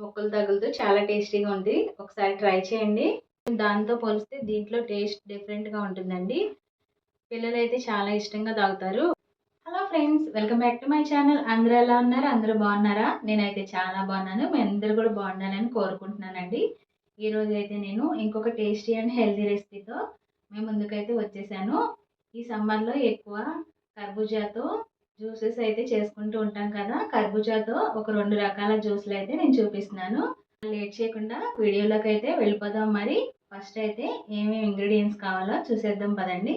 ముక్కలు తగులుతూ చాలా టేస్టీగా ఉంది. ఒకసారి ట్రై చేయండి. దాంతో పోలిస్తే దీంట్లో టేస్ట్ డిఫరెంట్‌గా ఉంటుందండి. పిల్లలైతే చాలా ఇష్టంగా తాగుతారు. Hello friends, welcome back to my channel. అందరూ ఎలా ఉన్నారు? అందరూ బాగున్నారా? నేనైతే చాలా బాగున్నాను. మీ అందరూ కూడా బాగుండాలని కోరుకుంటున్నానండి. ఈరోజైతే నేను ఇంకొక టేస్టీ అండ్ హెల్తీ రెసిపీతో మీ ముందుకైతే వచ్చేసాను. ఈ సమ్మర్‌లో ఎక్కువ కర్బూజాతో జ్యూసెస్ అయితే చేసుకుంటూ ఉంటాం కదా! కర్బూజాతో ఒక 2 రకాల జ్యూస్‌లు అయితే నేను చూపిస్తున్నాను. లేట్ చేయకుండా వీడియోలోకి అయితే వెళ్ళిపోదాం మరి. ఫస్ట్ అయితే ఏమేమి ఇంగ్రీడియెంట్స్ కావాలో చూసేద్దాం పదండి.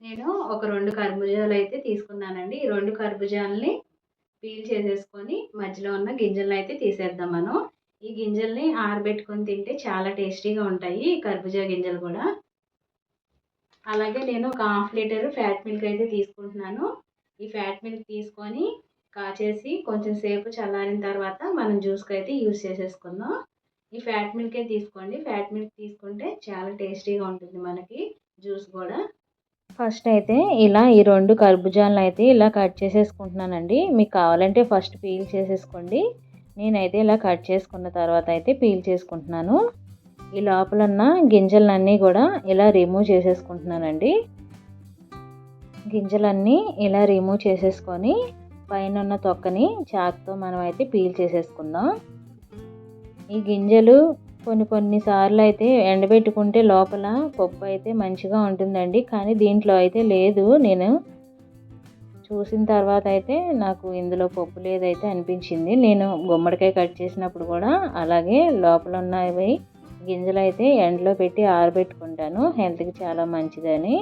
నేను ఒక 2 కర్బూజాలు అయితే తీసుకున్నానండి. ఈ 2 కర్బూజాలని పీల్ చేసేసుకొని మధ్యలో ఉన్న గింజలను అయితే తీసేద్దాం మనం. ఈ గింజల్ని ఆరబెట్టుకొని తింటే చాలా టేస్టీగా ఉంటాయి ఈ కర్బూజా గింజలు కూడా. అలాగే నేను ఒక హాఫ్ లీటర్ ఫ్యాట్ మిల్క్ అయితే తీసుకుంటున్నాను. ఈ ఫ్యాట్ మిల్క్ తీసుకొని కాచేసి కొంచెం సేపు చల్లారిన తర్వాత మనం జ్యూస్కి అయితే యూజ్ చేసేసుకుందాం. ఈ ఫ్యాట్ మిల్కే తీసుకోండి. ఫ్యాట్ మిల్క్ తీసుకుంటే చాలా టేస్టీగా ఉంటుంది మనకి జ్యూస్ కూడా. ఫస్ట్ అయితే ఇలా ఈ 2 కర్బూజాలను అయితే ఇలా కట్ చేసేసుకుంటున్నానండి. మీకు కావాలంటే ఫస్ట్ పీల్ చేసేసుకోండి. నేనైతే ఇలా కట్ చేసుకున్న తర్వాత అయితే పీల్ చేసుకుంటున్నాను. ఈ లోపలున్న గింజలన్నీ కూడా ఇలా రిమూవ్ చేసేసుకుంటున్నానండి. గింజలన్నీ ఇలా రిమూవ్ చేసేసుకొని పైన ఉన్న తొక్కని చాకుతో మనం అయితే పీల్ చేసేసుకుందాం. ఈ గింజలు కొన్ని సార్లు అయితే ఎండబెట్టుకుంటే లోపల పప్పు అయితే మంచిగా ఉంటుందండి. కానీ దీంట్లో అయితే లేదు. నేను చూసిన తర్వాత అయితే నాకు ఇందులో పప్పు లేదైతే అనిపించింది. నేను గుమ్మడికాయ కట్ చేసినప్పుడు కూడా అలాగే లోపల ఉన్నవి గింజలు అయితే ఎండలో పెట్టి ఆరబెట్టుకుంటాను. హెల్త్కి చాలా మంచిదని.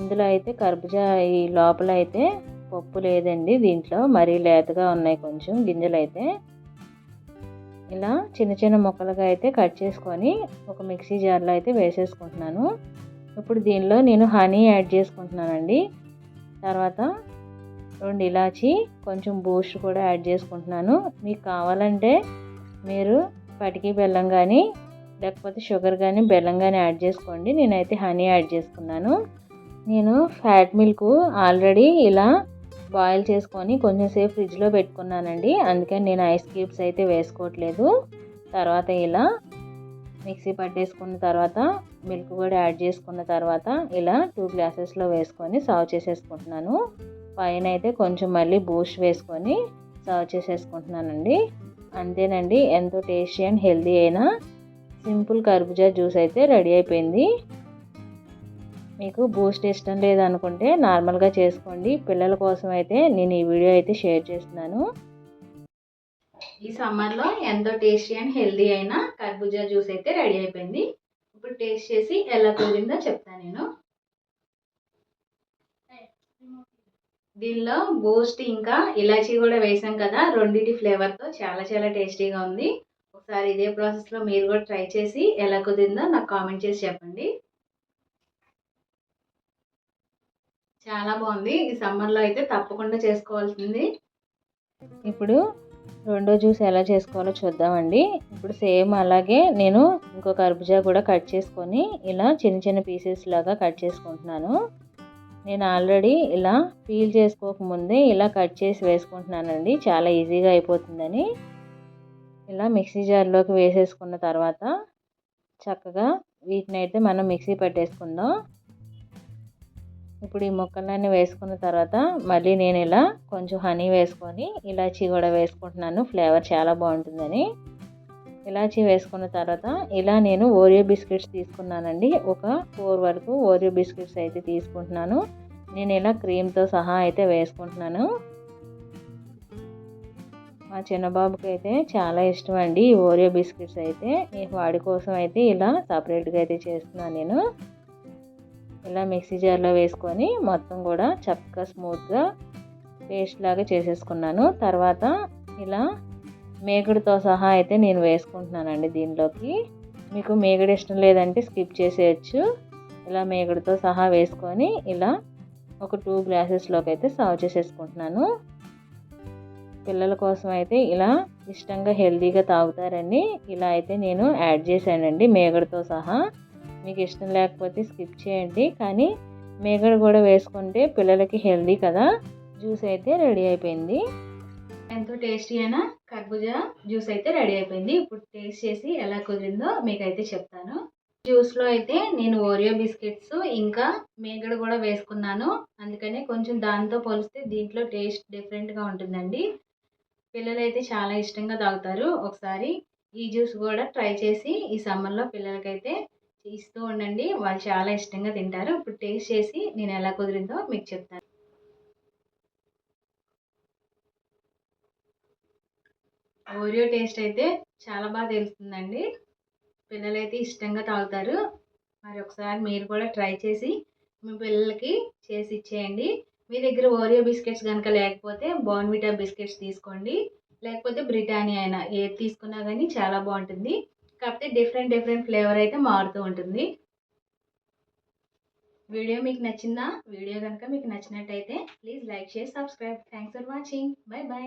ఇందులో అయితే కర్బూజా ఈ లోపల అయితే పప్పు లేదండి. దీంట్లో మరీ లేతగా ఉన్నాయి కొంచెం గింజలు అయితే. ఇలా చిన్న చిన్న ముక్కలుగా అయితే కట్ చేసుకొని ఒక మిక్సీ జార్లో అయితే వేసేసుకుంటున్నాను. ఇప్పుడు దీనిలో నేను హనీ యాడ్ చేసుకుంటున్నానండి. తర్వాత 2 ఇలాచి, కొంచెం బూస్ట్ కూడా యాడ్ చేసుకుంటున్నాను. మీకు కావాలంటే మీరు పటికి బెల్లం కానీ లేకపోతే షుగర్ కానీ బెల్లం కానీ యాడ్ చేసుకోండి. నేనైతే హనీ యాడ్ చేసుకున్నాను. నేను ఫ్యాట్ మిల్క్ ఆల్రెడీ ఇలా బాయిల్ చేసుకొని కొంచెం సేపు ఫ్రిడ్జ్లో పెట్టుకున్నానండి. అందుకని నేను ఐస్ క్యూబ్స్ అయితే వేసుకోవట్లేదు. తర్వాత ఇలా మిక్సీ పట్టేసుకున్న తర్వాత మిల్క్ కూడా యాడ్ చేసుకున్న తర్వాత ఇలా 2 గ్లాసెస్లో వేసుకొని సర్వ్ చేసేసుకుంటున్నాను. పైన అయితే కొంచెం మళ్ళీ బూస్ట్ వేసుకొని సర్వ్ చేసేసుకుంటున్నానండి. అంతేనండి, ఎంతో టేస్టీ అండ్ హెల్తీ అయిన సింపుల్ కర్బూజా జ్యూస్ అయితే రెడీ అయిపోయింది. మీకు బూస్ట్ ఇష్టం లేదనుకుంటే నార్మల్గా చేసుకోండి. పిల్లల కోసం అయితే నేను ఈ వీడియో అయితే షేర్ చేస్తున్నాను. ఈ సమ్మర్లో ఎంతో టేస్టీ అండ్ హెల్తీ అయిన కర్బూజా జ్యూస్ అయితే రెడీ అయిపోయింది. ఇప్పుడు టేస్ట్ చేసి ఎలా కుదిరిందో చెప్తాను నేను. దీనిలో బూస్ట్ ఇంకా ఇలాచీ కూడా వేసాం కదా, రెండింటి ఫ్లేవర్తో చాలా చాలా టేస్టీగా ఉంది. ఒకసారి ఇదే ప్రాసెస్లో మీరు కూడా ట్రై చేసి ఎలా కుదిరిందో నాకు కామెంట్ చేసి చెప్పండి. చాలా బాగుంది. ఈ సమ్మర్లో అయితే తప్పకుండా చేసుకోవాల్సింది. ఇప్పుడు రెండో జ్యూస్ ఎలా చేసుకోవాలో చూద్దామండి. ఇప్పుడు సేమ్ అలాగే నేను ఇంకో కర్బూజా కూడా కట్ చేసుకొని ఇలా చిన్న చిన్న పీసెస్ లాగా కట్ చేసుకుంటున్నాను. నేను ఆల్రెడీ ఇలా పీల్ చేసుకోకముందే ఇలా కట్ చేసి వేసుకుంటున్నానండి, చాలా ఈజీగా అయిపోతుందని. ఇలా మిక్సీ జార్లోకి వేసేసుకున్న తర్వాత చక్కగా వీటిని అయితే మనం మిక్సీ పట్టేసుకుందాం. ఇప్పుడు ఈ ముక్కలన్నీ వేసుకున్న తర్వాత మళ్ళీ నేను ఇలా కొంచెం హనీ వేసుకొని ఇలాచీ కూడా వేసుకుంటున్నాను, ఫ్లేవర్ చాలా బాగుంటుందని. ఇలాచీ వేసుకున్న తర్వాత ఇలా నేను ఓరియో బిస్కెట్స్ తీసుకున్నానండి. ఒక 4 వరకు ఓరియో బిస్కెట్స్ అయితే తీసుకుంటున్నాను. నేను ఇలా క్రీమ్తో సహా అయితే వేసుకుంటున్నాను. మా చిన్నబాబుకి అయితే చాలా ఇష్టం అండి ఈ ఓరియో బిస్కెట్స్ అయితే. వాడి కోసం అయితే ఇలా సపరేట్గా అయితే చేస్తున్నాను నేను. ఇలా మిక్సీ జార్లో వేసుకొని మొత్తం కూడా చక్కగా స్మూత్గా పేస్ట్ లాగా చేసేసుకున్నాను. తర్వాత ఇలా మేగడతో సహా అయితే నేను వేసుకుంటున్నానండి దీనిలోకి. మీకు మేగడ ఇష్టం లేదంటే స్కిప్ చేసేయచ్చు. ఇలా మేగడతో సహా వేసుకొని ఇలా ఒక 2 గ్లాసెస్లోకి అయితే సర్వ్ చేసేసుకుంటున్నాను. పిల్లల కోసం అయితే ఇలా ఇష్టంగా హెల్తీగా తాగుతారని ఇలా అయితే నేను యాడ్ చేశానండి మేగడతో సహా. మీకు ఇష్టం లేకపోతే స్కిప్ చేయండి, కానీ మేగడ కూడా వేసుకుంటే పిల్లలకి హెల్తీ కదా. జ్యూస్ అయితే రెడీ అయిపోయింది. ఎంతో టేస్టీ అయిన కర్బూజా జ్యూస్ అయితే రెడీ అయిపోయింది. ఇప్పుడు టేస్ట్ చేసి ఎలా కుదిరిందో మీకైతే చెప్తాను. జ్యూస్‌లో అయితే నేను ఓరియో బిస్కెట్స్ ఇంకా మీగడ కూడా వేసుకున్నాను. అందుకనే కొంచెం దాంతో పోలిస్తే దీంట్లో టేస్ట్ డిఫరెంట్‌గా ఉంటుందండి. పిల్లలైతే చాలా ఇష్టంగా తాగుతారు. ఒకసారి ఈ జ్యూస్ కూడా ట్రై చేసి ఈ సమ్మర్‌లో పిల్లలకైతే ఇస్తూ ఉండండి. వాళ్ళు చాలా ఇష్టంగా తింటారు. ఇప్పుడు టేస్ట్ చేసి నేను ఎలా కుదిరిందో మీకు చెప్తాను. ఓరియో టేస్ట్ అయితే చాలా బాగా తెలుస్తుందండి. పిల్లలైతే ఇష్టంగా తాగుతారు. మరి ఒకసారి మీరు కూడా ట్రై చేసి మీ పిల్లలకి చేసి ఇచ్చేయండి. మీ దగ్గర ఓరియో బిస్కెట్స్ గనుక లేకపోతే బోర్న్‌విటా బిస్కెట్స్ తీసుకోండి. లేకపోతే బ్రిటానియా అయినా ఏది తీసుకున్నా గానీ చాలా బావుంటుంది. కాకపోతే డిఫరెంట్ డిఫరెంట్ ఫ్లేవర్ అయితే మారుతూ ఉంటుంది. వీడియో మీకు నచ్చిందా? వీడియో గనుక మీకు నచ్చినట్టయితే please like, share, subscribe. Thanks for watching. By by.